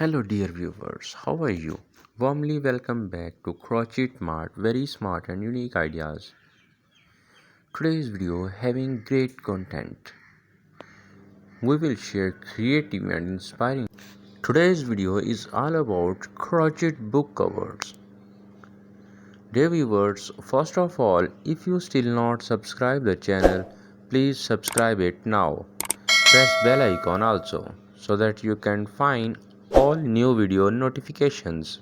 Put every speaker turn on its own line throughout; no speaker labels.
Hello dear viewers, how are you? Warmly welcome back to Crochet Mart, very smart and unique ideas. Today's video having great content. We will share creative and inspiring. Today's video is all about crochet book covers. Dear viewers, first of all, if you still not subscribe the channel, please subscribe it now. Press bell icon also so that you can find all new video notifications.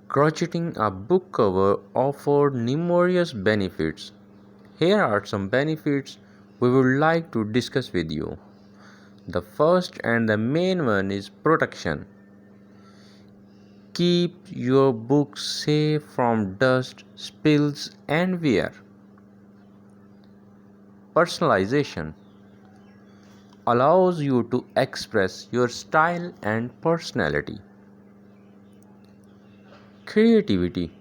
Crocheting a book cover offers numerous benefits. Here are some benefits we would like to discuss with you. The first and the main one is protection. Keep your book safe from dust, spills, and wear. Personalization allows you to express your style and personality. Creativity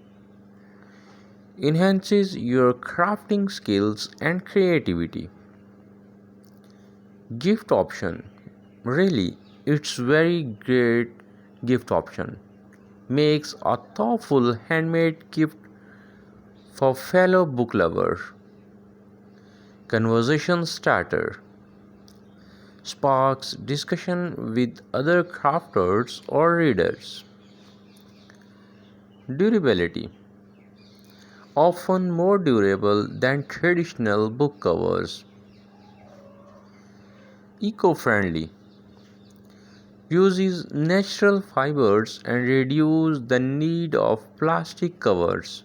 enhances your crafting skills and creativity. Gift option, really, it's very great gift option. Makes a thoughtful handmade gift for fellow book lovers. Conversation starter, sparks discussion with other crafters or readers. Durability, often more durable than traditional book covers. Eco-friendly, uses natural fibers and reduce the need of plastic covers.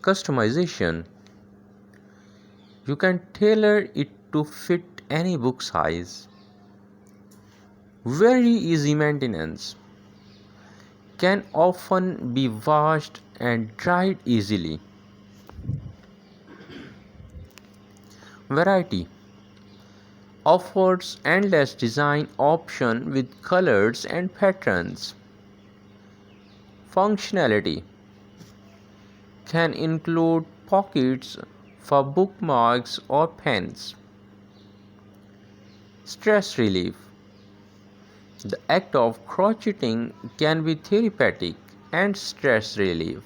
Customization, you can tailor it to fit any book size. Very easy maintenance, can often be washed and dried easily. Variety, offers endless design options with colors and patterns. Functionality, can include pockets for bookmarks or pens. Stress relief, the act of crocheting can be therapeutic and stress relief.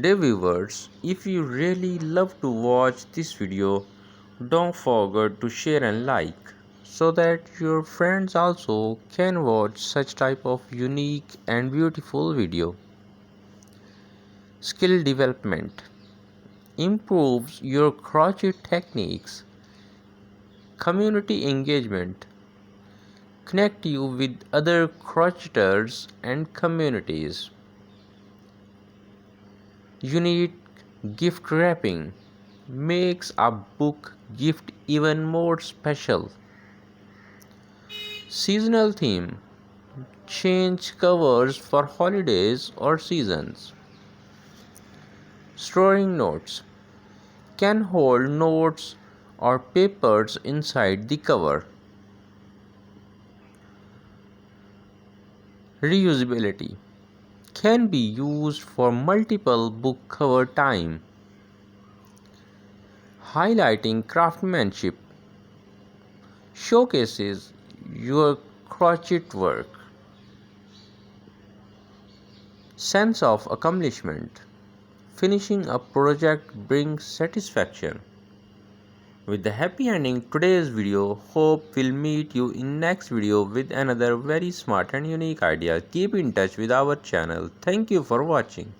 Dear viewers, if you really love to watch this video, don't forget to share and like so that your friends also can watch such type of unique and beautiful video. Skill development, improves your crochet techniques. Community engagement, connect you with other crocheters and communities. Unique gift wrapping, makes a book gift even more special. Seasonal theme, change covers for holidays or seasons. Storing notes, can hold notes or papers inside the cover. Reusability, can be used for multiple book cover time. Highlighting craftsmanship, showcases your crochet work. Sense of accomplishment, finishing a project brings satisfaction. With the happy ending today's video, hope we'll meet you in next video with another very smart and unique idea. Keep in touch with our channel. Thank you for watching.